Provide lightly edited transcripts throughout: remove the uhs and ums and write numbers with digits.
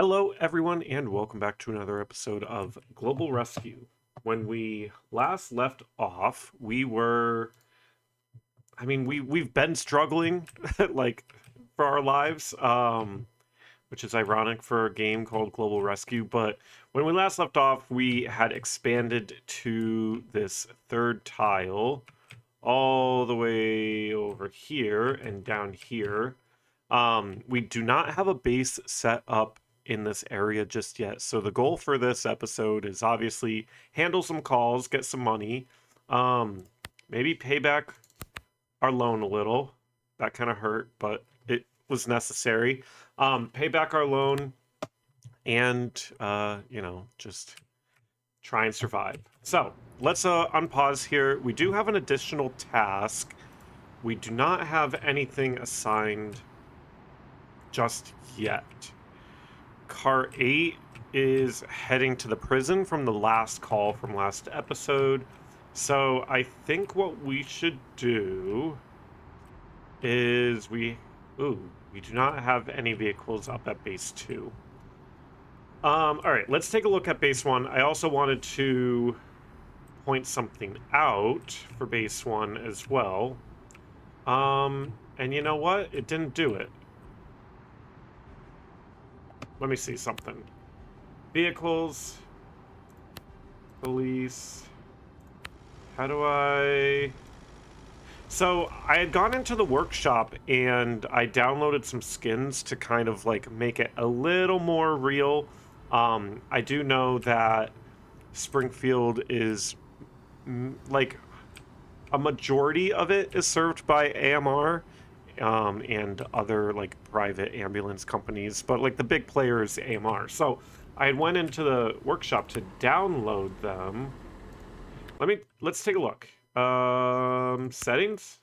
Hello, everyone, and welcome back to another episode of Global Rescue. When we last left off, we've been struggling, like, for our lives, which is ironic for a game called Global Rescue. But when we last left off, we had expanded to this third tile, all the way over here and down here. We do not have a base set up in this area just yet. So the goal for this episode is obviously handle some calls, get some money, um, maybe pay back our loan a little. That kind of hurt, but it was necessary. Pay back our loan and, just try and survive. So let's unpause here. We do have an additional task. We do not have anything assigned just yet. Car 8 is heading to the prison from the last call from last episode. So I think what we should do is we do not have any vehicles up at base 2. All right, let's take a look at base 1. I also wanted to point something out for base 1 as well. And you know what? It didn't do it. Let me see something. Vehicles. Police. How do I... So, I had gone into the workshop and I downloaded some skins to kind of like make it a little more real. I do know that Springfield is like a majority of it is served by AMR. And other like private ambulance companies, but like the big player is AMR. So I went into the workshop to download them. Let's take a look. Settings?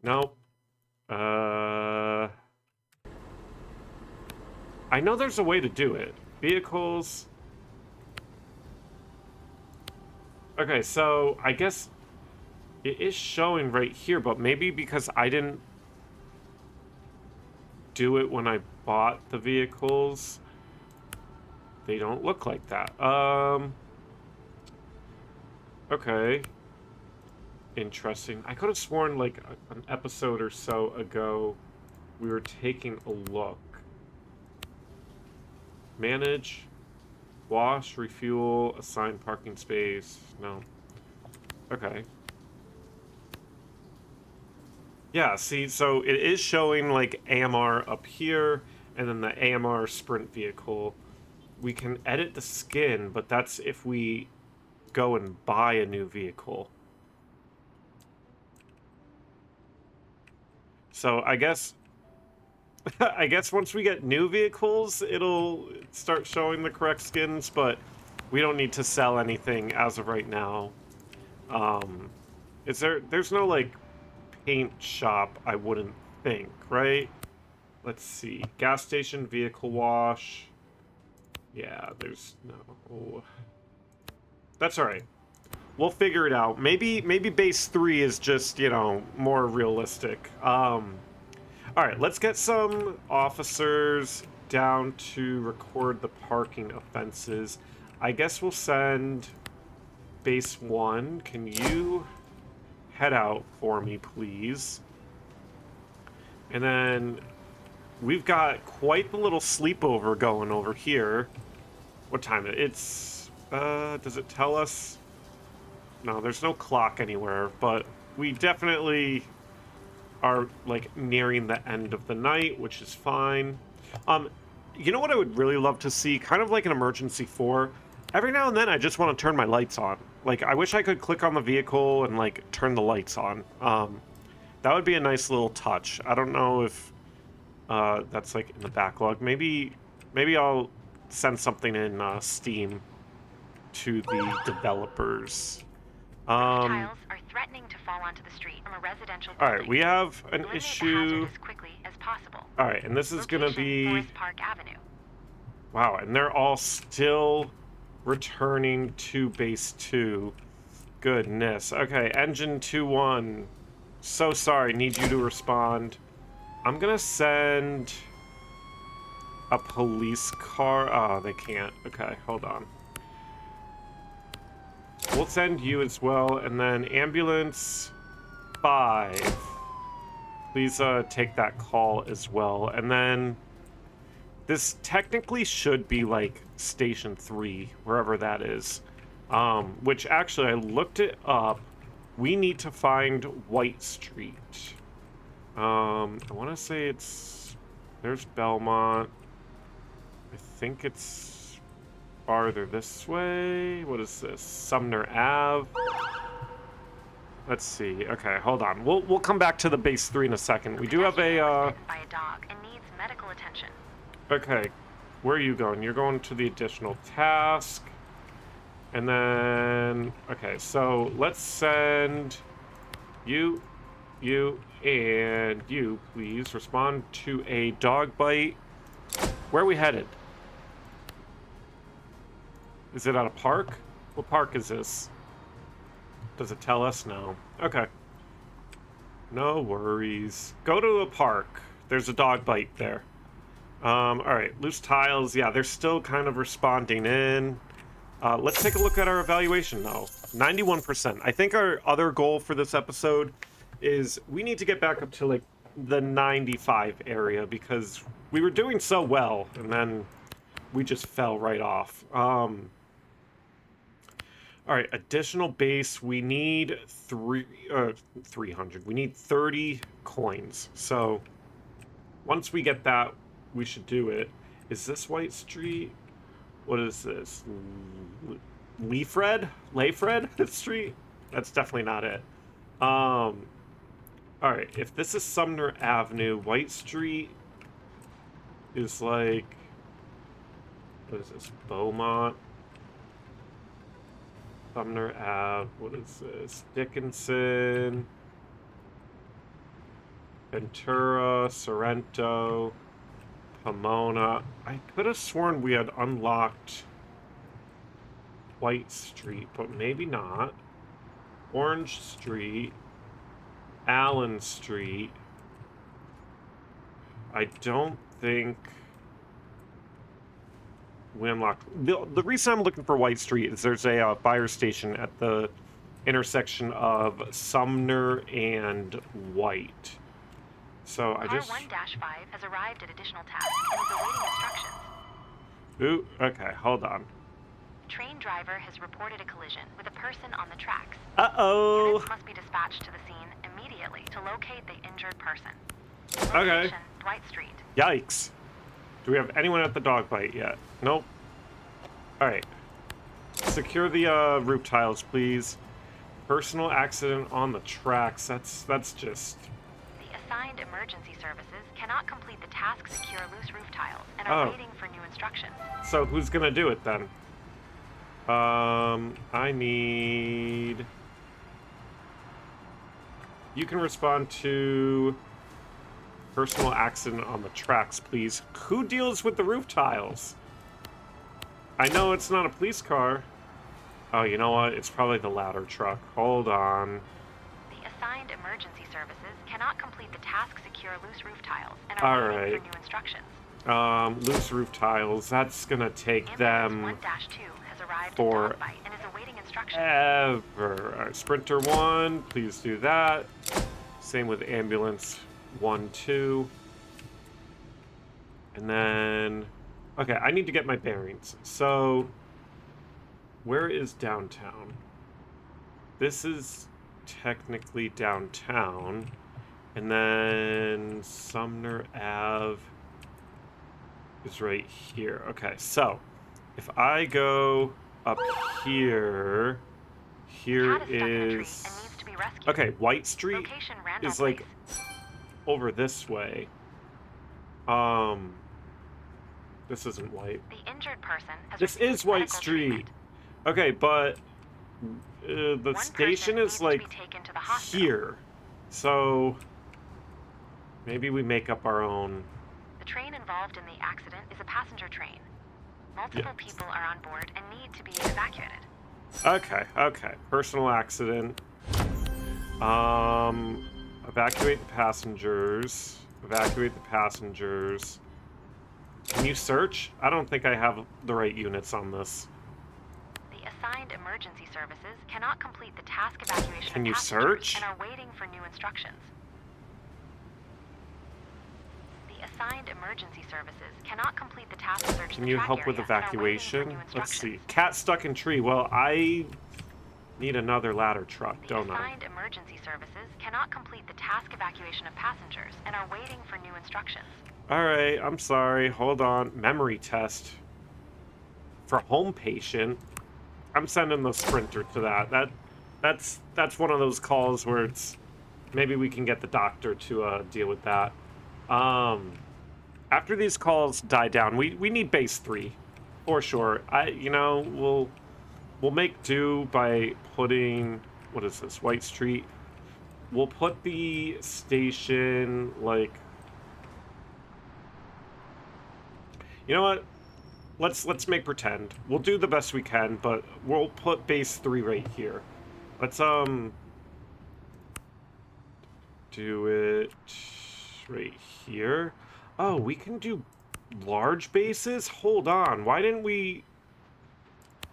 No. I know there's a way to do it. Vehicles. Okay, so I guess it is showing right here, but maybe because I didn't do it when I bought the vehicles, they don't look like that. Okay. Interesting. I could have sworn like an episode or so ago we were taking a look. Manage, wash, refuel, assign parking space. No. Okay. Yeah, see, so it is showing like AMR up here, and then the AMR sprint vehicle. We can edit the skin, but that's if we go and buy a new vehicle. So I guess I guess once we get new vehicles, it'll start showing the correct skins, but we don't need to sell anything as of right now. There's no like paint shop, I wouldn't think, right? Let's see. Gas station, vehicle wash. Yeah, there's no... That's alright. We'll figure it out. Maybe base 3 is just, more realistic. Alright, let's get some officers down to record the parking offenses. I guess we'll send base 1. Can you head out for me, please? And then we've got quite the little sleepover going over here. What time is it? It's, does it tell us? No, there's no clock anywhere, but we definitely are, like, nearing the end of the night, which is fine. You know what I would really love to see? Kind of like an emergency 4. Every now and then, I just want to turn my lights on. Like, I wish I could click on the vehicle and, like, turn the lights on. That would be a nice little touch. I don't know if that's, like, in the backlog. Maybe I'll send something in Steam to the developers. Tiles are threatening to fall onto the street from a residential building. All right, we have an Eliminate issue. the hazard as quickly as possible. All right, and this is going to be... Forest Park Avenue. Wow, and they're all still returning to base 2. Goodness. Okay, engine 2-1. So sorry, need you to respond. I'm gonna send a police car. Oh, they can't. Okay, hold on. We'll send you as well, and then ambulance 5. Please take that call as well, and then this technically should be like station 3, wherever that is. Which actually I looked it up. We need to find White Street. I want to say there's Belmont. I think it's farther this way. What is this? Sumner Ave. Let's see. Okay, hold on. We'll come back to the base 3 in a second. We do have a by a dog and needs medical attention. Okay, where are you going? You're going to the additional task. And then okay, so let's send you, and you, please respond to a dog bite. Where are we headed? Is it at a park? What park is this? Does it tell us? No. Okay. No worries. Go to a park. There's a dog bite there. All right, loose tiles. Yeah, they're still kind of responding in. Let's take a look at our evaluation though. 91%. I think our other goal for this episode is we need to get back up to like the 95 area because we were doing so well and then we just fell right off. All right, additional base. We need 300. We need 30 coins. So once we get that, we should do it. Is this White Street? What is this? Leafred Street? That's definitely not it. All right, if this is Sumner Avenue, White Street is like, what is this? Beaumont. Sumner Ave. What is this? Dickinson. Ventura, Sorrento, Pomona. I could have sworn we had unlocked White Street, but maybe not. Orange Street, Allen Street. I don't think we unlocked. The reason I'm looking for White Street is there's a fire station at the intersection of Sumner and White. So I just... Car 1-5 has arrived at additional task and is awaiting instructions. Ooh, okay, hold on. Train driver has reported a collision with a person on the tracks. Uh-oh. Units must be dispatched to the scene immediately to locate the injured person. Okay. Location, Dwight Street. Yikes. Do we have anyone at the dog bite yet? Nope. Alright. Secure the roof tiles, please. Personal accident on the tracks. That's just... The assigned emergency services cannot complete the task secure loose roof tiles and are waiting for new instructions. So who's gonna do it then? I need... You can respond to personal accident on the tracks, please. Who deals with the roof tiles? I know it's not a police car. Oh, you know what? It's probably the ladder truck. Hold on. The assigned emergency services cannot complete the task secure loose roof tiles and are waiting for new instructions. Loose roof tiles. That's gonna take them 1-2 has arrived for at dog bite and is awaiting instructions. ever. All right, Sprinter 1, please do that. Same with ambulance 1-2. And then, okay, I need to get my bearings. So, where is downtown? This is technically downtown. And then Sumner Ave is right here. Okay, so if I go up here, here Cat is stuck in a tree is... and needs to be rescued. Okay, White Street Location, Randall is like Place. over this way. This isn't White. The injured person has This received is White medical Street. treatment. Okay, but the One station person is needs to like be taken to the hospital. here. So maybe we make up our own. The train involved in the accident is a passenger train. Multiple Yes. people are on board and need to be evacuated. Okay, okay. Personal accident. Evacuate the passengers. Evacuate the passengers. Can you search? I don't think I have the right units on this. The assigned emergency services cannot complete the task evacuation Can of you passengers search? and are waiting for new instructions. The assigned emergency services cannot complete the task search. Can you help with evacuation? Let's see. Cat stuck in tree. Well, I need another ladder truck, don't I? The assigned emergency services cannot complete the task evacuation of passengers and are waiting for new instructions. All right, I'm sorry. Hold on. Memory test for home patient. I'm sending the sprinter to that. That's one of those calls where it's maybe we can get the doctor to deal with that. After these calls die down, we need base 3 for sure. We'll make do by putting, what is this, White Street? We'll put the station, like, you know what? Let's make pretend. We'll do the best we can, but we'll put base 3 right here. Let's, do it right here. Oh, we can do large bases? Hold on. Why didn't we...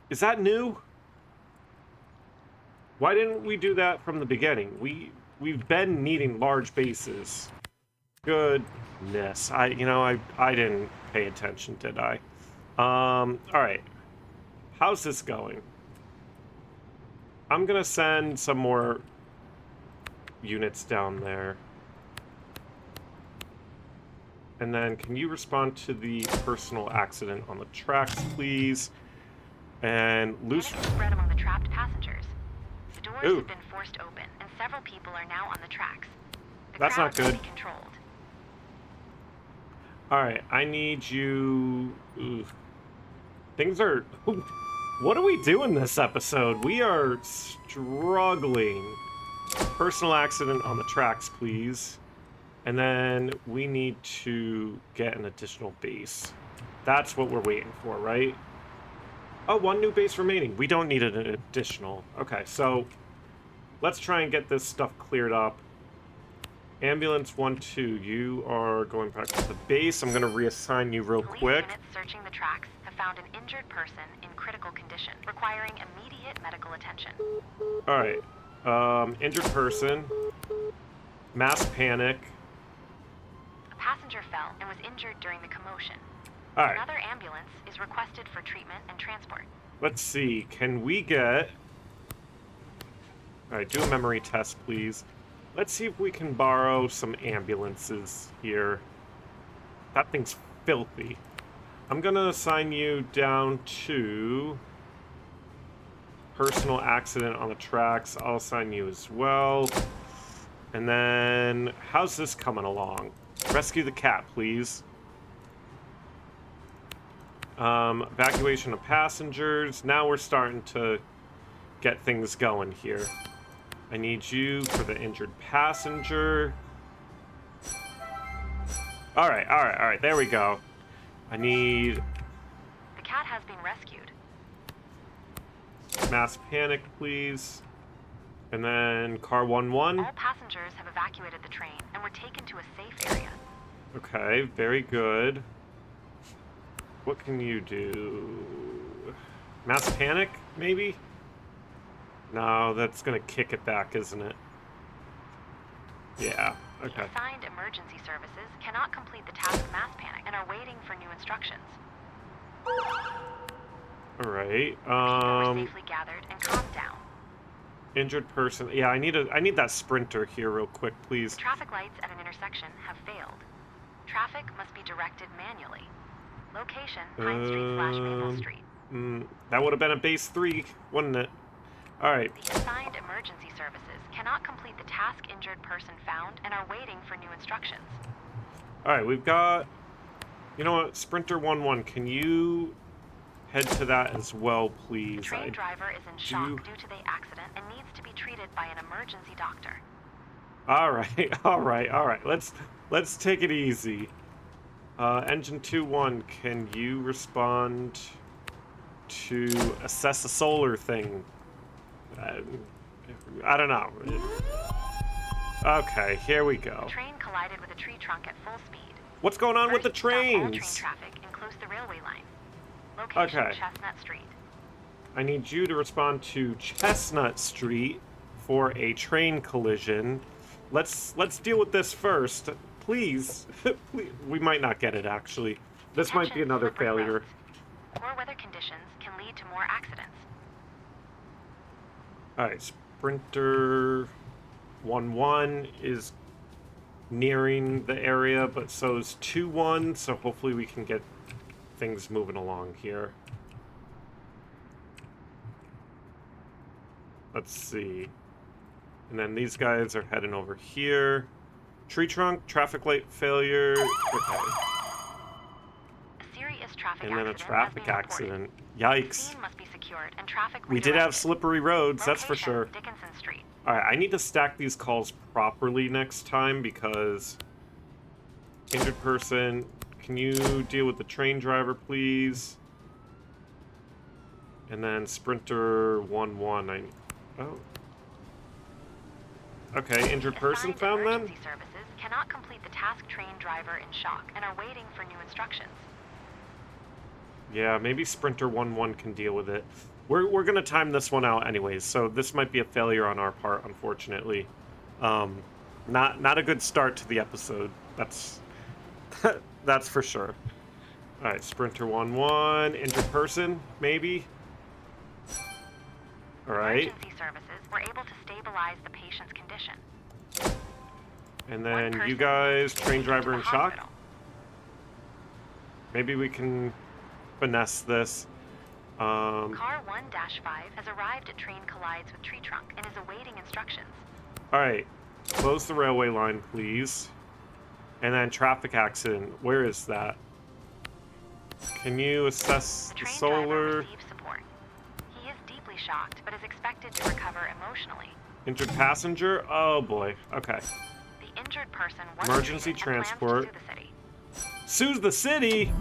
Is that new? Why didn't we do that from the beginning? We've been needing large bases. Goodness. I didn't pay attention, did I? All right. How's this going? I'm gonna send some more units down there. And then can you respond to the personal accident on the tracks, please? And loose... Panic spread among the trapped passengers. The doors have been forced open, and several people are now on the tracks. That's not good. Controlled. All right, I need you... Things are... What are we doing this episode? We are struggling. Personal accident on the tracks, please. And then we need to get an additional base. That's what we're waiting for, right? Oh, 1 new base remaining. We don't need an additional. Okay, so let's try and get this stuff cleared up. Ambulance 1, 2, you are going back to the base. I'm going to reassign you real quick. Police units searching the tracks have found an injured person in critical condition, requiring immediate medical attention. All right. Injured person. Mass panic. A passenger fell and was injured during the commotion. All right. Another ambulance is requested for treatment and transport. Let's see. Can we get... All right, do a memory test, please. Let's see if we can borrow some ambulances here. That thing's filthy. I'm going to assign you down to... personal accident on the tracks. I'll assign you as well. And then, how's this coming along? Rescue the cat, please. Evacuation of passengers. Now we're starting to get things going here. I need you for the injured passenger. All right. There we go. I need... The cat has been rescued. Mass panic, please. And then car 1-1. All passengers have evacuated the train and were taken to a safe area. Okay, very good. What can you do? Mass panic, maybe? No, that's gonna kick it back, isn't it? Yeah, okay. The assigned emergency services cannot complete the task mass panic and are waiting for new instructions. All right. People were safely gathered and calmed down. Injured person. Yeah, I need that sprinter here real quick, please. The traffic lights at an intersection have failed. Traffic must be directed manually. Location, Pine Street/Maple Street. That would have been a base 3, wouldn't it? All right. The assigned emergency services cannot complete the task injured person found and are waiting for new instructions. All right, we've got... You know what? Sprinter 1-1, can you head to that as well, please? The train driver is in shock due to the accident and needs to be treated by an emergency doctor. All right. Let's take it easy. Engine 2-1, can you respond to assess a solar thing? I don't know. Okay, here we go. The train collided with a tree trunk at full speed. What's going on with the trains? All train traffic, close the railway line. Location, Okay. Chestnut Street. I need you to respond to Chestnut Street for a train collision. Let's deal with this first. Please. Please. We might not get it, actually. This might be another Slippery failure. roads. Poor weather conditions can lead to more accidents. Alright, Sprinter 1-1 is nearing the area, but so is 2-1, so hopefully we can get things moving along here. Let's see. And then these guys are heading over here. Tree trunk, traffic light failure. Okay. A serious traffic And then a accident traffic has been accident. reported. Yikes. Scene must be secured and traffic We did have redirected. slippery roads, that's for Location, sure. Dickinson Street. Alright, I need to stack these calls properly next time because... Injured person, can you deal with the train driver, please? And then Sprinter 1-1, Oh. Okay, injured person Assigned found then? emergency services cannot complete the task train driver in shock and are waiting for new instructions. Yeah, maybe Sprinter 1-1 can deal with it. We're gonna time this one out anyways, so this might be a failure on our part, unfortunately. Not a good start to the episode. That's that's for sure. All right, Sprinter 1-1, injured person, maybe. All right, Emergency services were able to stabilize the patient's condition. and One then you person guys, was train taken to driver the in shock. hospital. Maybe we can finesse this. Car 1-5 has arrived at train collides with tree trunk and is awaiting instructions. All right, close the railway line, please. And then traffic accident. Where is that? Can you assess The the train driver solar? receives support. He is deeply shocked, but is expected to recover emotionally. Injured passenger? Oh boy. Okay. The injured person was Emergency treated and plans transport. to sue the city. Sues the city.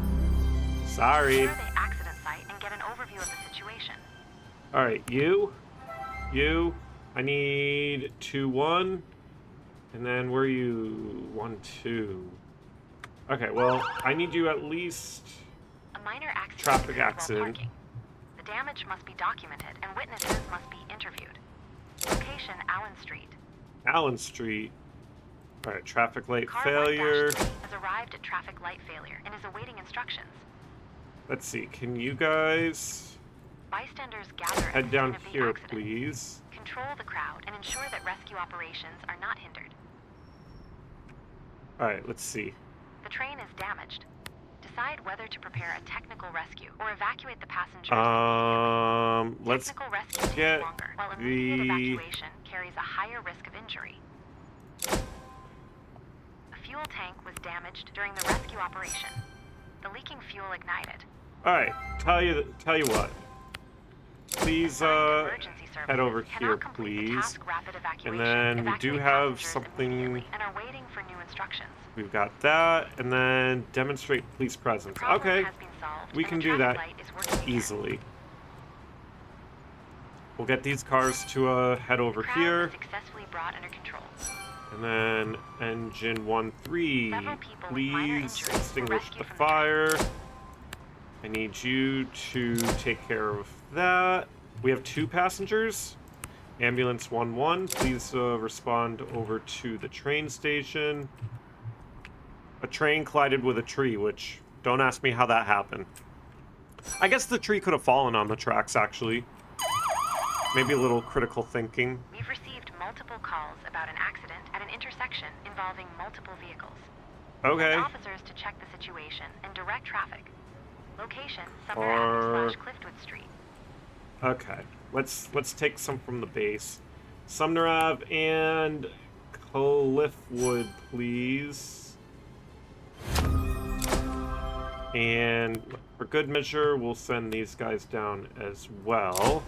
Sorry. Secure the accident site and get an overview of the situation. All right, you. I need 2-1, and then where are you? 1-2. Okay. Well, I need you at least. A minor accident Traffic occurred while accident. parking. The damage must be documented and witnesses must be interviewed. Location, Allen Street. Allen Street. All right. Traffic light Car failure. 1-3 has arrived at traffic light failure and is awaiting instructions. Let's see. Can you guys Bystanders gather at head the down scene of the here, accident. please? Control the crowd and ensure that rescue operations are not hindered. All right. Let's see. The train is damaged. Decide whether to prepare a technical rescue or evacuate the passengers immediately. Let's Technical rescue takes get longer, while immediate the- evacuation carries a higher risk of injury. A fuel tank was damaged during the rescue operation. The leaking fuel ignited. All right. Tell you what. Please Assigned emergency head services over cannot here, complete the please. task rapid evacuation. then we do Evacuate have passengers something- immediately and are waiting for new instructions. We've got that, and then demonstrate police presence. Problem Okay, has been solved, we and can the do traffic that light is working again. easily. We'll get these cars to head over Crowd here, was successfully brought under control. and then engine 1-3. Several people with minor Please injuries were extinguish rescued the from the fire. I need you to take care of that. We have 2 passengers. Ambulance 1-1, please respond over to the train station. A train collided with a tree, which, don't ask me how that happened. I guess the tree could have fallen on the tracks, actually. Maybe a little critical thinking. We've received multiple calls about an accident at an intersection involving multiple vehicles. Okay. Send officers to check the situation and direct traffic. Location, Sumner Or- Avenue / Cliftwood Street. Okay. Let's take some from the base. Sumner Ave and Cliffwood, please. And for good measure, we'll send these guys down as well.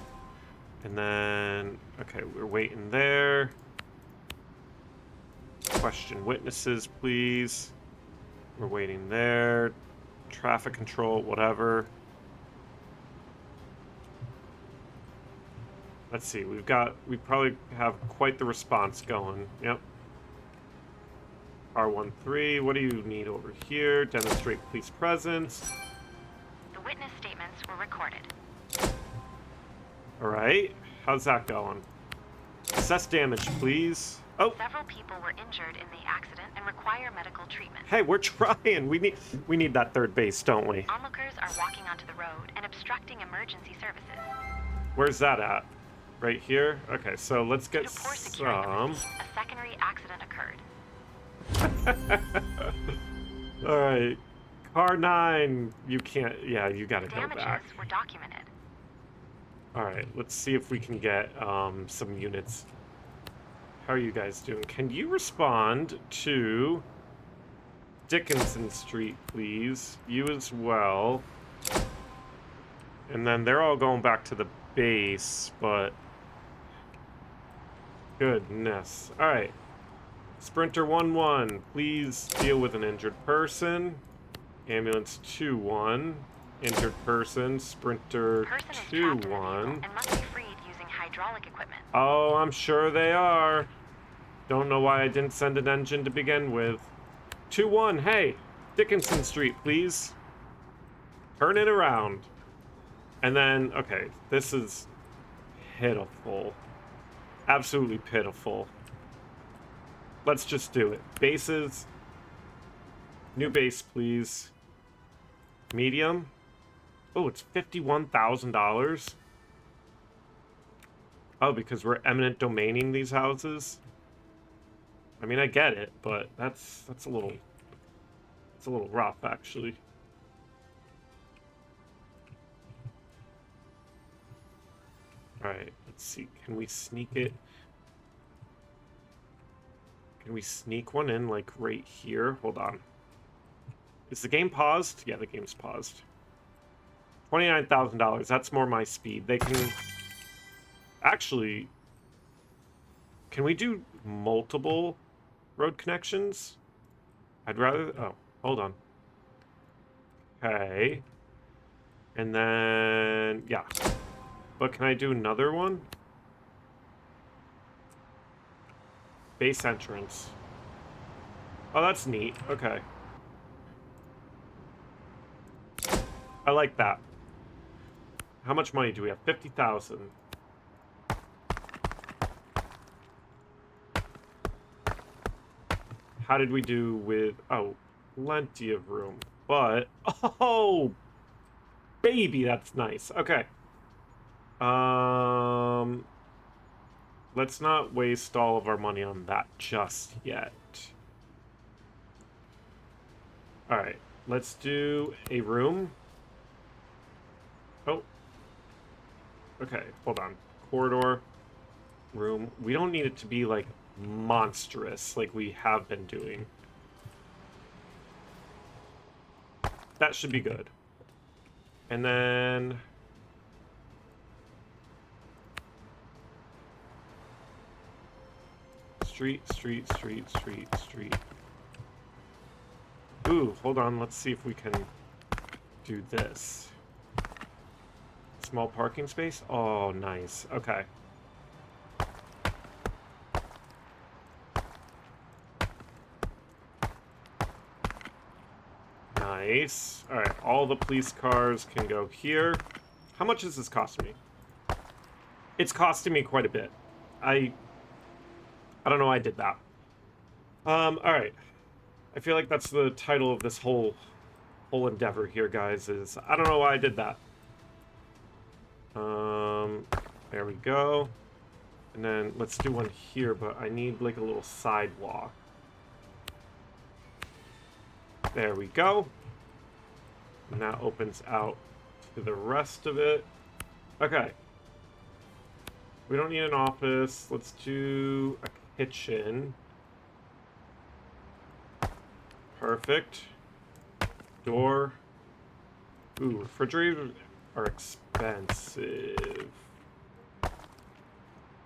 And then, okay, we're waiting there. Question witnesses, please. We're waiting there. Traffic control, whatever. Let's see, we probably have quite the response going. Yep. R13, what do you need over here? Demonstrate police presence. deaths were recorded. All right. How's that going? Assess damage, please. Oh. Several people were injured in the accident and require medical treatment. Hey, we're trying. We need that third base, don't we? Onlookers are walking onto the road and obstructing emergency services. Where's that at? Right here? Okay, so let's get Due to poor security of the some. scene, a secondary accident occurred. All right. Car 9, you can't. Yeah, you gotta go back. Damages were documented. All right, let's see if we can get some units. How are you guys doing? Can you respond to Dickinson Street, please? You as well. And then they're all going back to the base, but goodness. All right. Sprinter 1-1, please deal with an injured person. Ambulance 2-1, injured person. Sprinter 2-1. And must be freed using hydraulic equipment. Oh, I'm sure they are. Don't know why I didn't send an engine to begin with. 2-1, hey, Dickinson Street, please. Turn it around. And then, okay, this is pitiful. Absolutely pitiful. Let's just do it. Bases. New base, please. Medium. Oh, it's $51,000. Oh, because we're eminent domaining these houses. I mean, I get it, but that's a little rough, actually. All right, let's see. Can we sneak it? Can we sneak one in, like, right here? Hold on. Is the game paused? Yeah, the game's paused. $29,000. That's more my speed. They can... Actually... Can we do multiple road connections? I'd rather... Oh, hold on. Okay. And then... Yeah. But can I do another one? Base entrance. Oh, that's neat. Okay. I like that. How much money do we have? 50,000. How did we do with... Oh, plenty of room. But... Oh! Baby, that's nice. Okay. Let's not waste all of our money on that just yet. Alright. Let's do a room. Oh. Okay, hold on. Corridor. Room. We don't need it to be, like, monstrous like we have been doing. That should be good. And then... Street. Ooh, hold on. Let's see if we can do this. Small parking space? Oh, nice. Okay. Nice. All right, all the police cars can go here. How much is this costing me? It's costing me quite a bit. I don't know why I did that. All right. I feel like that's the title of this whole endeavor here, guys, is I don't know why I did that. There we go. And then let's do one here, but I need like a little sidewalk. There we go. And that opens out to the rest of it. Okay. We don't need an office. Let's do a kitchen. Perfect. Door. Ooh, refrigerators are expensive.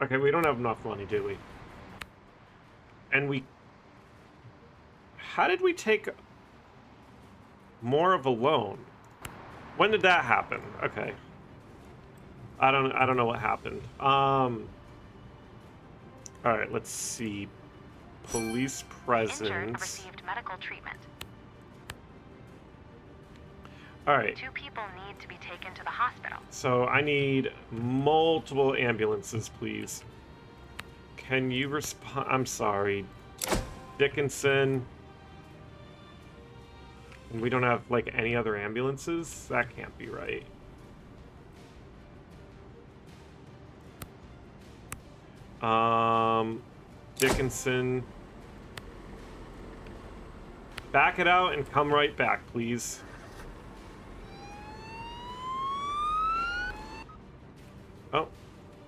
Okay, we don't have enough money, do we? And we... How did we take more of a loan? When did that happen? Okay. I don't know what happened. All right, let's see. Police presence. Injured received medical treatment. All right. 2 people need to be taken to the hospital. So I need multiple ambulances, please. Can you respond? I'm sorry. Dickinson. And we don't have, like, any other ambulances? That can't be right. Dickinson. Back it out and come right back, please. Oh,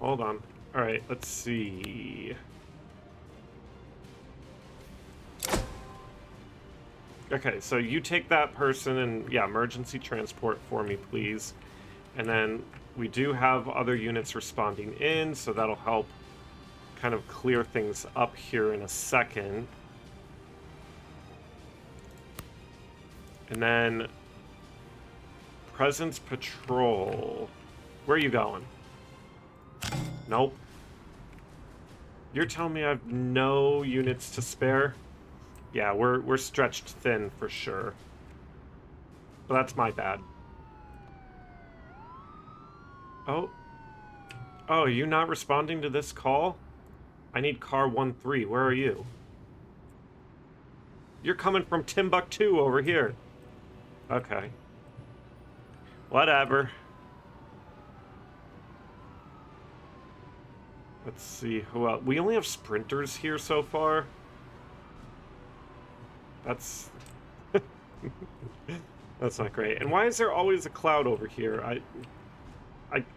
hold on. All right, let's see. Okay, so you take that person and, yeah, emergency transport for me, please. And then we do have other units responding in, so that'll help kind of clear things up here in a second. And then Presence Patrol. Where are you going? Nope. You're telling me I have no units to spare? Yeah, we're stretched thin for sure. But that's my bad. Oh. Oh, are you not responding to this call? I need car 1-3. Where are you? You're coming from Timbuktu over here. Okay. Whatever. Let's see who else. We only have sprinters here so far. That's that's not great. And why is there always a cloud over here?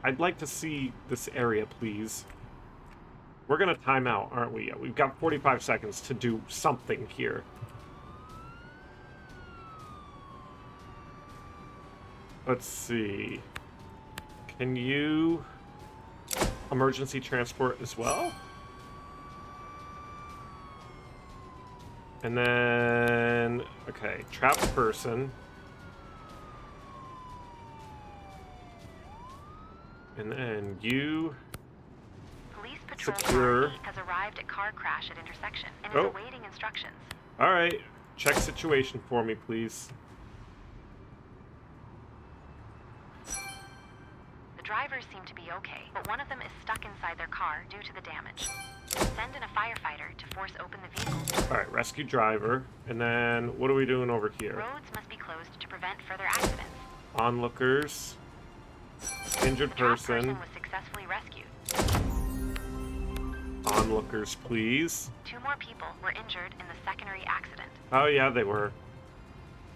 I'd like to see this area, please. We're gonna time out, aren't we? We've got 45 seconds to do something here. Let's see. Can you emergency transport as well? And then, okay, trapped person. And then you Police patrol secure. car 8 has arrived at car crash at intersection and is awaiting instructions. All right, check situation for me, please. The drivers seem to be okay, but one of them is stuck inside their car due to the damage. Send in a firefighter to force open the vehicle. All right, rescue driver. And then what are we doing over here? Roads must be closed to prevent further accidents. Onlookers. Injured The person. was successfully rescued. Onlookers, please. 2 more people were injured in the secondary accident. Oh, yeah, they were.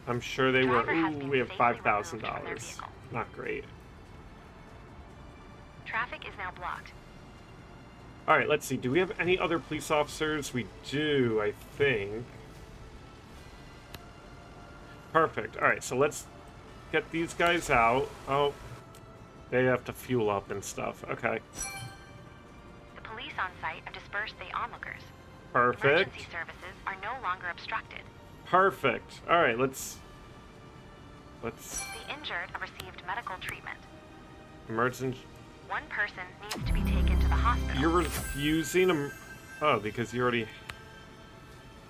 I'm sure they were. Driver has been Ooh, we have safely removed from their $5,000. vehicle. Not great. Traffic is now blocked. All right, let's see. Do we have any other police officers? We do, I think. Perfect. All right, so let's get these guys out. Oh, they have to fuel up and stuff. Okay. The police on site have dispersed the onlookers. Perfect. Emergency services are no longer obstructed. Perfect. All right, let's... The injured have received medical treatment. Emergency... 1 person needs to be taken to the hospital. You're refusing them... Oh, because you already...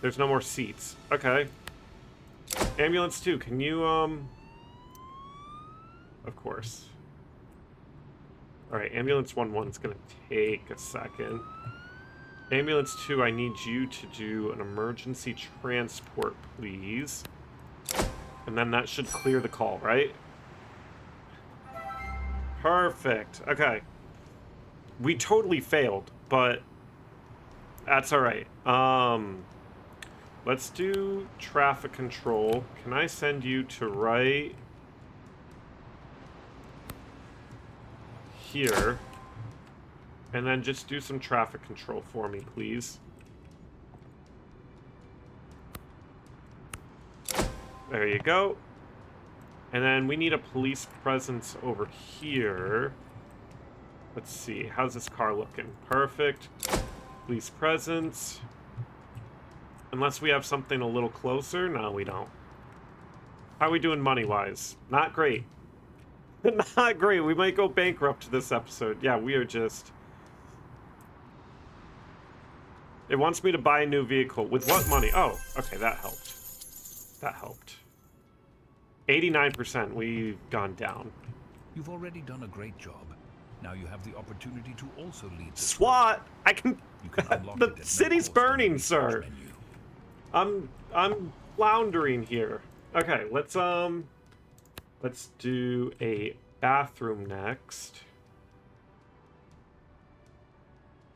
There's no more seats. Okay. Ambulance 2, can you, Of course. Alright, Ambulance 1-1 is gonna take a second. Ambulance 2, I need you to do an emergency transport, please. And then that should clear the call, right? Perfect. Okay. We totally failed, but that's all right. Let's do traffic control. Can I send you to right here? And then just do some traffic control for me, please. There you go. And then we need a police presence over here. Let's see. How's this car looking? Perfect. Police presence. Unless we have something a little closer. No, we don't. How are we doing money-wise? Not great. Not great. We might go bankrupt this episode. Yeah, we are just... It wants me to buy a new vehicle. With what money? Oh, okay, that helped. That helped. 89%. We've gone down. You've already done a great job. Now you have the opportunity to also lead the SWAT! I can... You can unlock the it at no city's cost in the burning, research sir. menu. I'm floundering here. Okay, let's do a bathroom next.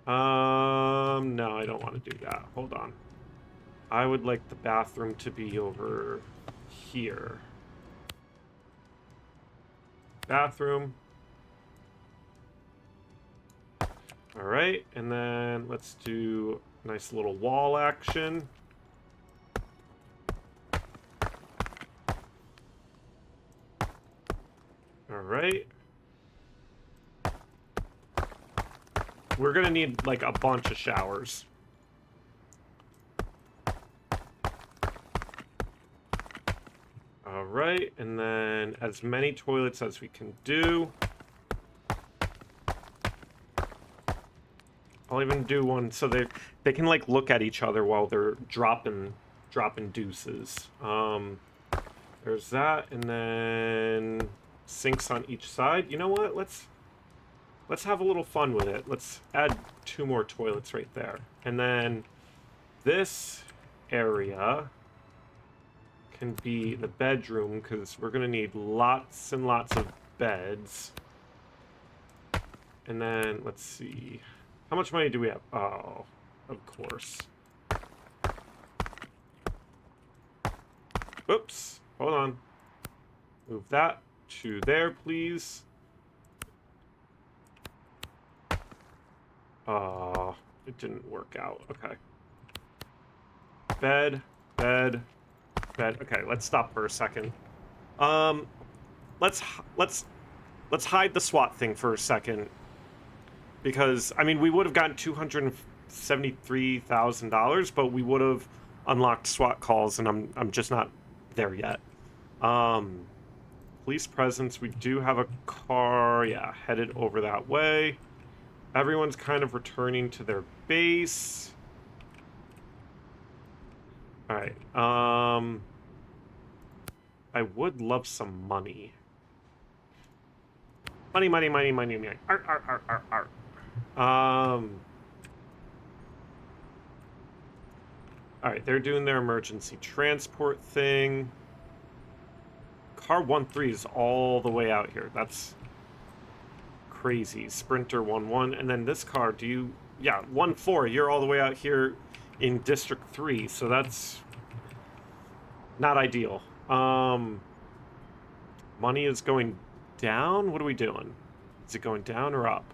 No, I don't want to do that. Hold on. I would like the bathroom to be over here. Bathroom. All right, and then let's do a nice little wall action. All right. We're gonna need like a bunch of showers. All right, and then as many toilets as we can do. I'll even do one so they can like look at each other while they're dropping deuces. There's that, and then sinks on each side. You know what? Let's have a little fun with it. Let's add 2 more toilets right there. And then this area can be the bedroom because we're gonna need lots and lots of beds. And then let's see. How much money do we have? Oh, of course. Oops. Hold on. Move that to there, please. It didn't work out. Okay. Bed. Okay, let's stop for a second. Let's hide the SWAT thing for a second. Because, I mean, we would have gotten $273,000, but we would have unlocked SWAT calls, and I'm just not there yet. Police presence, we do have a car, yeah, headed over that way. Everyone's kind of returning to their base. All right, I would love some money. Money. Arr. Alright, they're doing their emergency transport thing. Car 1-3 is all the way out here. That's crazy. Sprinter 1-1. And then this car, yeah, 1-4. You're all the way out here in District 3. So that's not ideal. Money is going down? What are we doing? Is it going down or up?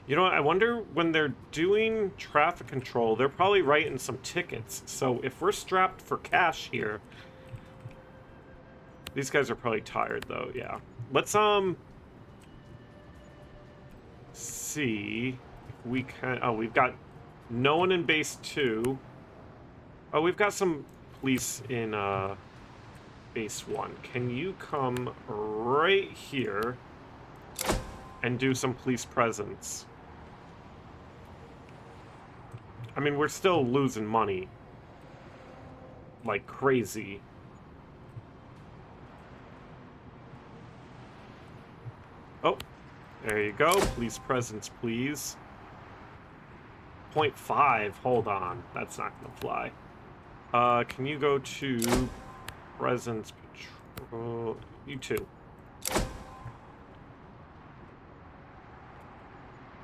You know what? I wonder when they're doing traffic control, they're probably writing some tickets. So if we're strapped for cash here, these guys are probably tired though. Yeah. Let's see if we can. Oh, we've got no one in base 2. Oh, we've got some police in base 1. Can you come right here and do some police presence? I mean, we're still losing money like crazy. Oh, there you go. Police presence, please. 0.5. Hold on. That's not going to fly. Can you go to presence patrol? You too.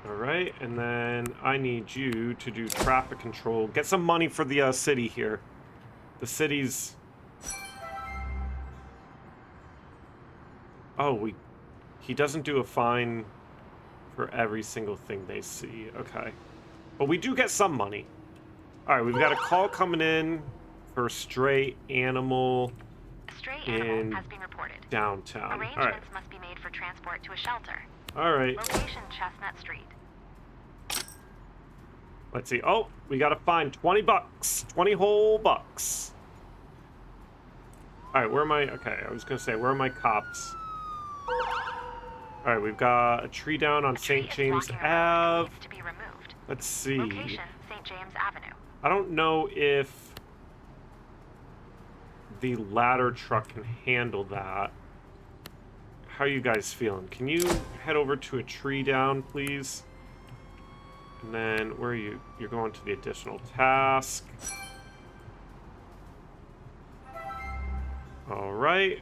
Alright, and then I need you to do traffic control. Get some money for the city here. The city's... Oh, he doesn't do a fine for every single thing they see. Okay. But we do get some money. Alright, we've got a call coming in for a stray animal. A stray animal has been reported. Downtown. Arrangements must be made for transport to a shelter. Alright. Location Chestnut Street. Let's see. Oh, we gotta find 20 bucks. 20 whole bucks. Alright, where am I? Okay, I was gonna say, where are my cops? Alright, we've got a tree down on St. James Ave. To be removed. Let's see. Location St. James Avenue. I don't know if the ladder truck can handle that. How are you guys feeling? Can you head over to a tree down, please? And then, where are you? You're going to the additional task. Alright.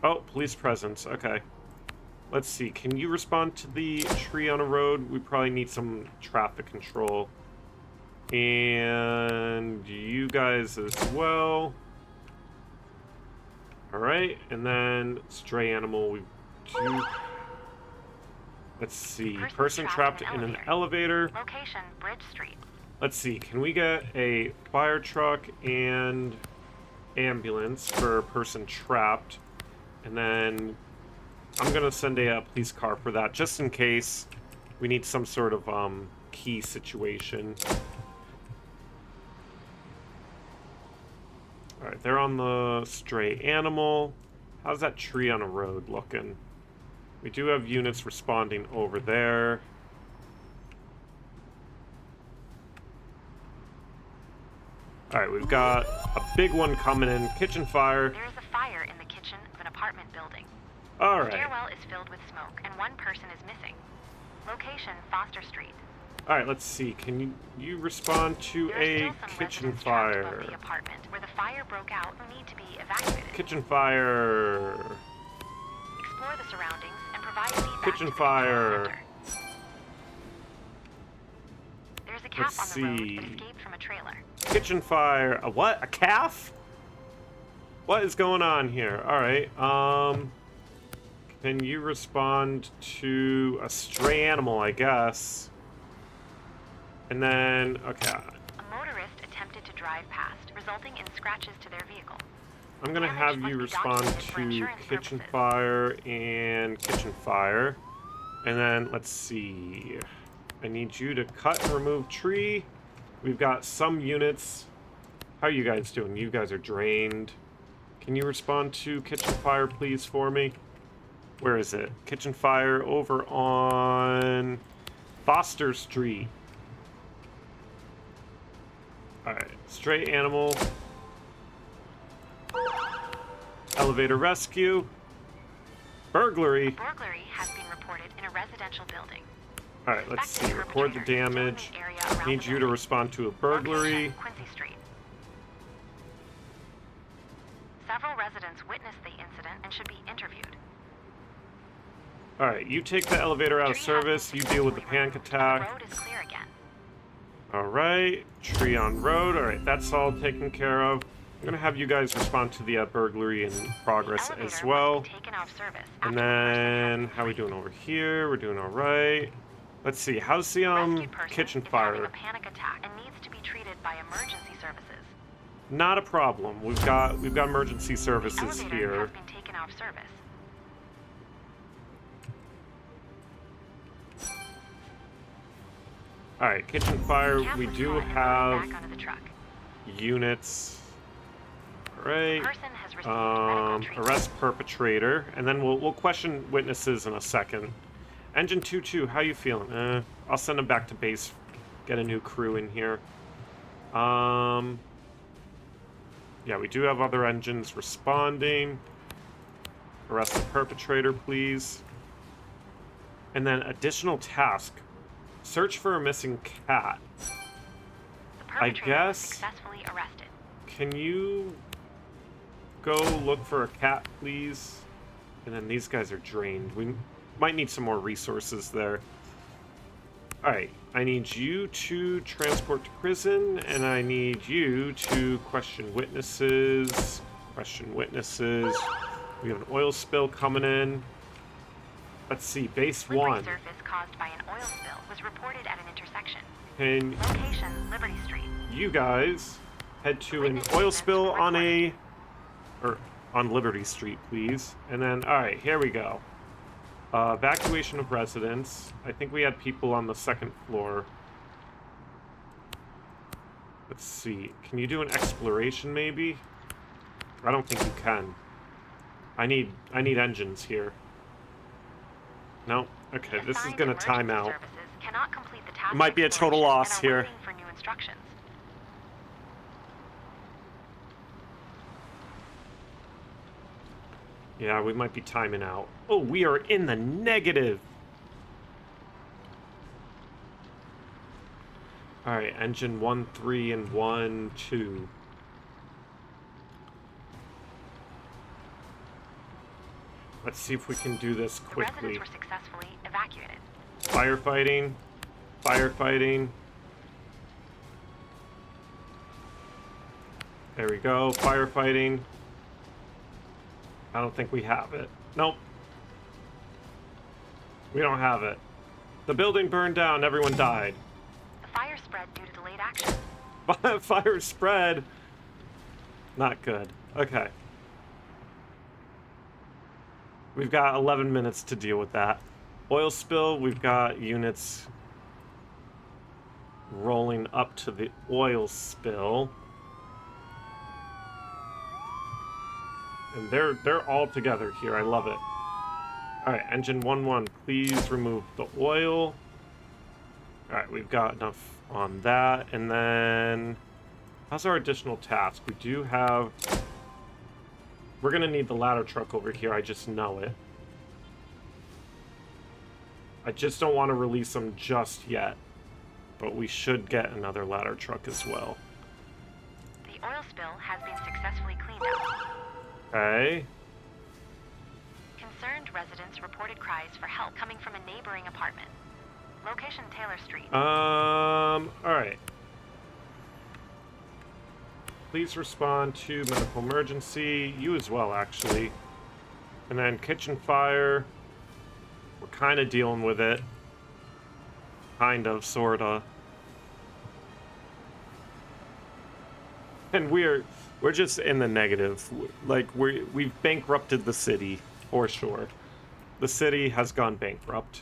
Oh, police presence. Okay. Let's see. Can you respond to the tree on a road? We probably need some traffic control. And you guys as well. Alright. And then stray animal. We do... Let's see. Person trapped in an elevator. Location, Bridge Street. Let's see. Can we get a fire truck and ambulance for a person trapped? And then I'm going to send a police car for that, just in case we need some sort of key situation. Alright, they're on the stray animal. How's that tree on a road looking? We do have units responding over there. Alright, we've got a big one coming in. Kitchen fire. There is a fire in the kitchen of an apartment building. Alright. The stairwell is filled with smoke, and one person is missing. Location, Foster Street. Alright, let's see. Can you respond to There are a still some kitchen residents trapped above fire? the apartment where the fire broke out who need to be evacuated. Kitchen fire. Explore the surroundings and provide feedback Kitchen to the fire. control center. There's a calf Let's on the road see. that escaped from a trailer. Kitchen fire. A what? A calf? What is going on here? Alright, can you respond to a stray animal, I guess? And then, okay. A motorist attempted to drive past, resulting in scratches to their vehicle. I'm gonna Damage have must you be respond documented for to insurance kitchen purposes. fire and kitchen fire. And then, let's see. I need you to cut and remove tree. We've got some units. How are you guys doing? You guys are drained. Can you respond to kitchen fire, please, for me? Where is it? Kitchen fire over on Foster Street. Alright, stray animal. Elevator rescue. Burglary. Burglary has been reported in a residential building. Alright, let's see. Suspected Record the perpetrator is still in damage. the area around Need the you to building. respond to a burglary. Location, Quincy Street. Several residents witnessed the incident and should be interviewed. Alright, you take the elevator out of Tree has service. been You deal with the successfully panic removed. attack. The road is clear again. Alright, tree on road. Alright, that's all taken care of. I'm gonna have you guys respond to the burglary in progress The elevator as well. must be taken off service And after the person then, has how we been doing over here? We're doing alright. Let's see, how's the Rescued person kitchen is having fire? a panic attack and needs to be treated by emergency services. Not a problem. We've got emergency The services elevator here. has been taken off service. Alright, kitchen fire. Calf We was do caught and loaded have back onto the truck. units. The Alright. person has received medical treatment. Arrest perpetrator, and then we'll question witnesses in a second. Engine 2-2, how you feeling? I'll send them back to base. Get a new crew in here. Yeah, we do have other engines responding. Arrest the perpetrator, please. And then additional task. Search for a missing cat. The perpetrator was guess- successfully arrested. Can you go look for a cat, please? And then these guys are drained. We might need some more resources there. Alright, I need you to transport to prison, and I need you to question witnesses. Question witnesses. We have an oil spill coming in. Let's see, base Slippery 1. surface caused by an oil spill was reported at an intersection. Can Location, Liberty Street. you guys head to an Witness oil statements spill were on recorded. on Liberty Street, please. And then, alright, here we go. Evacuation of residents. I think we had people on the second floor. Let's see. Can you do an exploration, maybe? I don't think you can. I need engines here. No? Okay, The this is assigned gonna emergency time out. services cannot complete the task It might be a total exploration loss and are here. waiting for new instructions. Yeah, we might be timing out. Oh, we are in the negative. All right, engine 1, 3, and 1, 2. Let's see if we can do this The quickly. residents were successfully evacuated. Firefighting. Firefighting. There we go. Firefighting. I don't think we have it. Nope. We don't have it. The building burned down. Everyone died. The fire spread due to delayed action. Fire spread. Not good. Okay. We've got 11 minutes to deal with that. Oil spill, we've got units rolling up to the oil spill. And they're all together here. I love it. All right, engine 1-1, please remove the oil. All right, we've got enough on that. And then how's our additional task? We do have... We're going to need the ladder truck over here. I just know it. I just don't want to release them just yet. But we should get another ladder truck as well. The oil spill has been successfully cleaned up. Okay. Concerned residents reported cries for help coming from a neighboring apartment. Location Taylor Street. Alright. Please respond to medical emergency. You as well, actually. And then kitchen fire. We're kind of dealing with it. Kind of, sorta. And we're just in the negative. Like, we've bankrupted the city, for sure. The city has gone bankrupt.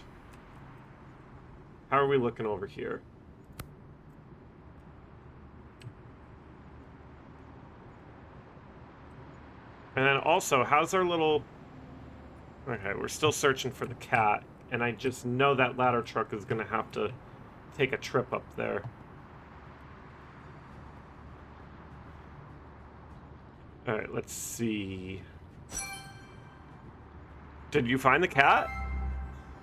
How are we looking over here? And then also, how's our little... Okay, we're still searching for the cat, and I just know that ladder truck is going to have to take a trip up there. Alright, let's see. Did you find the cat?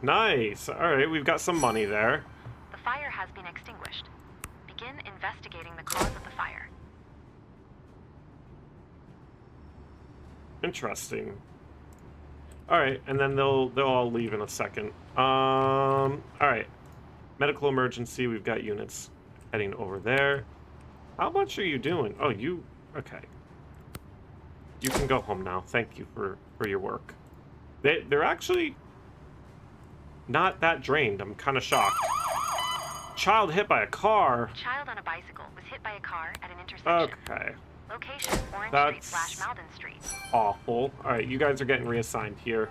Nice. Alright, we've got some money there. The fire has been extinguished. Begin investigating the cause of the fire. Interesting. Alright, and then they'll all leave in a second. Alright. Medical emergency, we've got units heading over there. How much are you doing? Oh, you... Okay. You can go home now. Thank you for your work. They're actually not that drained. I'm kind of shocked. Child hit by a car. A child on a bicycle was hit by a car at an intersection. Okay. Location, Orange That's Street / Malden Street. awful. Alright, you guys are getting reassigned here.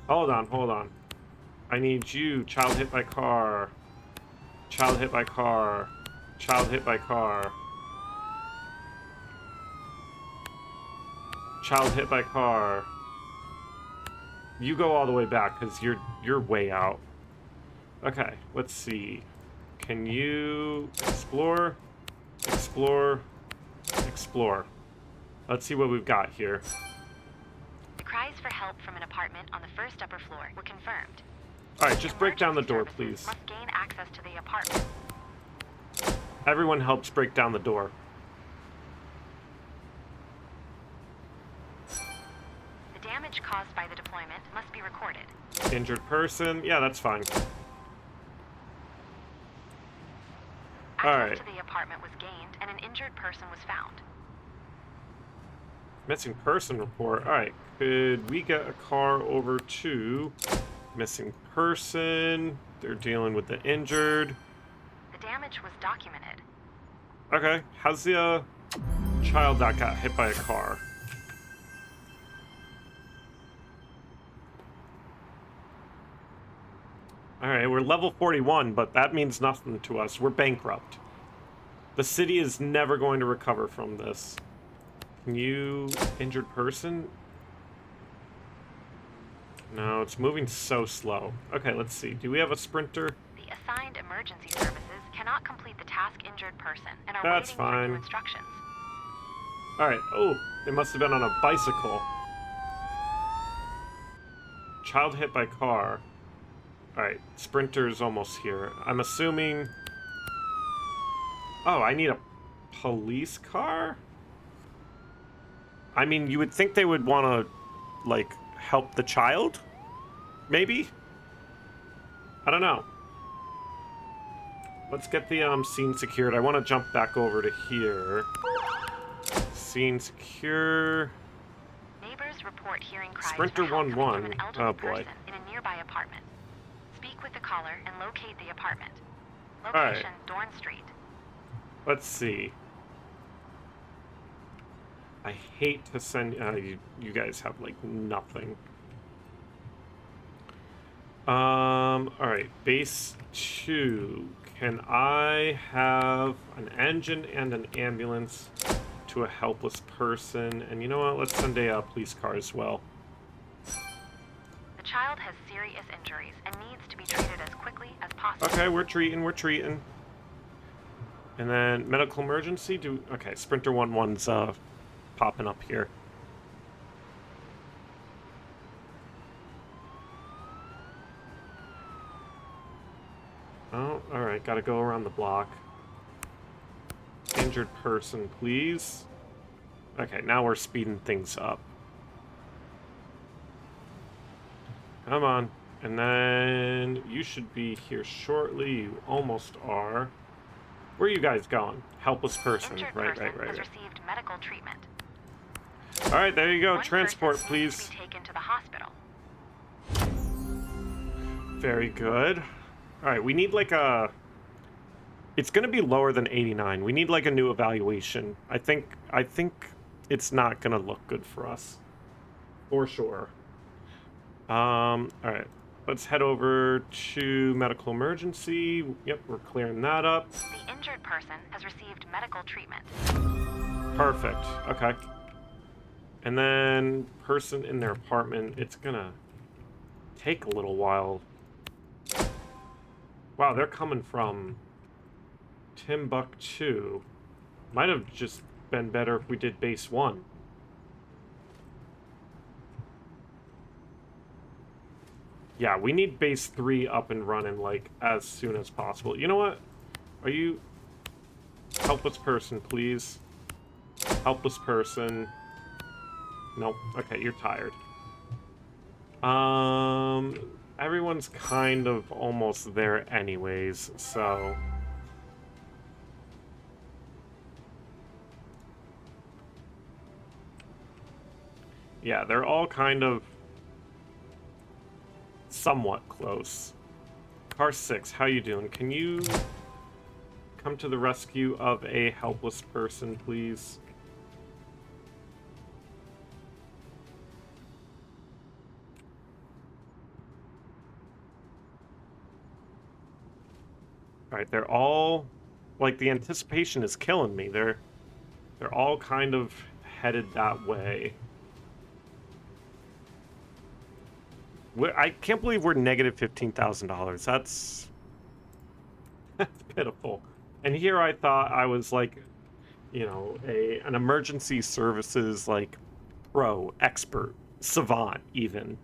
Hold on, hold on. I need you. Child hit by car. Child hit by car. Child hit by car. Child hit by car. You go all the way back because you're way out. Okay, let's see. Can you explore? Explore. Explore. Let's see what we've got here. The cries for help from an apartment on the first upper floor were confirmed. Alright, just break down the door, Emergency services please. Must gain access to the apartment. Everyone helps break down the door. The damage caused by the deployment must be recorded. Injured person? Yeah, that's fine. Access Alright. to the apartment was gained and an injured person was found. Missing person report. Alright, could we get a car over to missing person? They're dealing with the injured. The damage was documented. Okay, how's the child that got hit by a car? Alright, we're level 41, but that means nothing to us. We're bankrupt. The city is never going to recover from this. Can you... Injured person? No, it's moving so slow. Okay, let's see. Do we have a sprinter? The assigned emergency services cannot complete the task injured person and are That's waiting for fine. new instructions. Alright, oh, they must have been on a bicycle. Child hit by car. Alright, Sprinter's almost here. I'm assuming... Oh, I need a police car? I mean, you would think they would want to, like, help the child? Maybe? I don't know. Let's get the scene secured. I want to jump back over to here. Scene secure. Neighbors report hearing cries Sprinter for help coming 1-1. from an elderly Oh, boy. person in a nearby apartment. Speak with the caller and locate the apartment. Alright. Location, Dorn Street. Let's see. I hate to send... you guys have, like, nothing. Alright. Base 2. Can I have an engine and an ambulance to a helpless person? And you know what? Let's send a police car as well. The child has serious injuries and needs to be treated as quickly as possible. Okay, we're treating. And then medical emergency. Okay, Sprinter 1-1's popping up here. Oh, all right. Got to go around the block. Injured person, please. Okay, now we're speeding things up. Come on. And then you should be here shortly. You almost are. Where are you guys going? Helpless person. Injured Right. person has received medical treatment. All right, there you go. One Transport, person please. needs to be taken to the hospital. Very good. All right, we need like a... It's going to be lower than 89. We need like a new evaluation. I think it's not going to look good for us. For sure. All right. Let's head over to medical emergency. Yep, we're clearing that up. The injured person has received medical treatment. Perfect. Okay. And then person in their apartment, it's gonna take a little while. Wow, they're coming from Timbuktu. Might have just been better if we did base 1. Yeah, we need base 3 up and running, like, as soon as possible. You know what? Are you... Helpless person, please. Helpless person. Nope. Okay, you're tired. Everyone's kind of almost there anyways, so... Yeah, they're all kind of somewhat close. Car 6, how you doing? Can you come to the rescue of a helpless person, please? Alright, they're all... Like, the anticipation is killing me. They're all kind of headed that way. I can't believe we're negative $15,000. That's pitiful. And here I thought I was like, you know, an emergency services like pro, expert, savant even,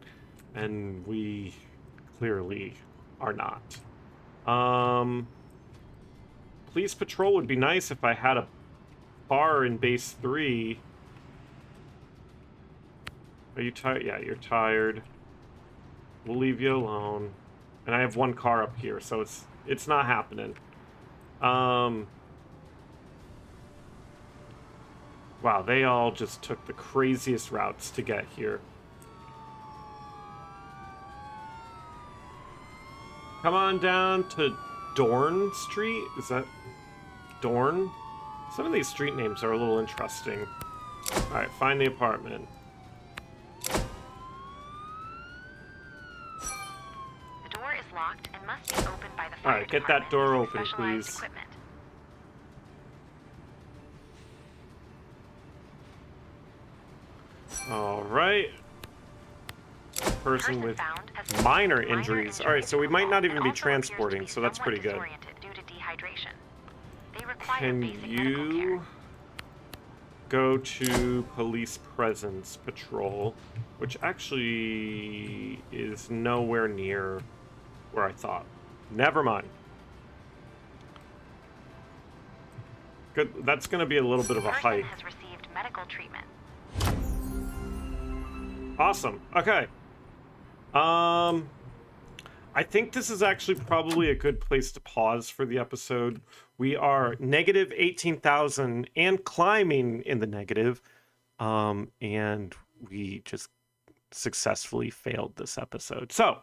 and we clearly are not. Police patrol would be nice if I had a bar in base 3. Are you tired? Yeah, you're tired. We'll leave you alone. And I have one car up here, so it's not happening. Wow, they all just took the craziest routes to get here. Come on down to Dorn Street? Is that Dorn? Some of these street names are a little interesting. Alright, find the apartment. Locked and must be opened by the fire Alright, get that door open, specialized please. Equipment. Alright. Person with Found has minor injuries. Alright, so we might not even be also transporting, appears to so be that's pretty good. somewhat disoriented due to dehydration. They require Can basic medical you... care. go to police presence patrol, which actually is nowhere near where I thought. Never mind. Good. That's going to be a little bit of a hike. Person has received medical treatment. Awesome. Okay. I think this is actually probably a good place to pause for the episode. We are negative 18,000 and climbing in the negative. And we just successfully failed this episode. So,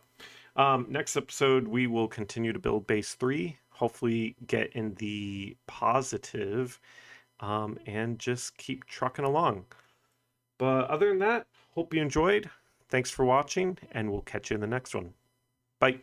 next episode, we will continue to build base 3, hopefully get in the positive, and just keep trucking along. But other than that, hope you enjoyed. Thanks for watching, and we'll catch you in the next one. Bye.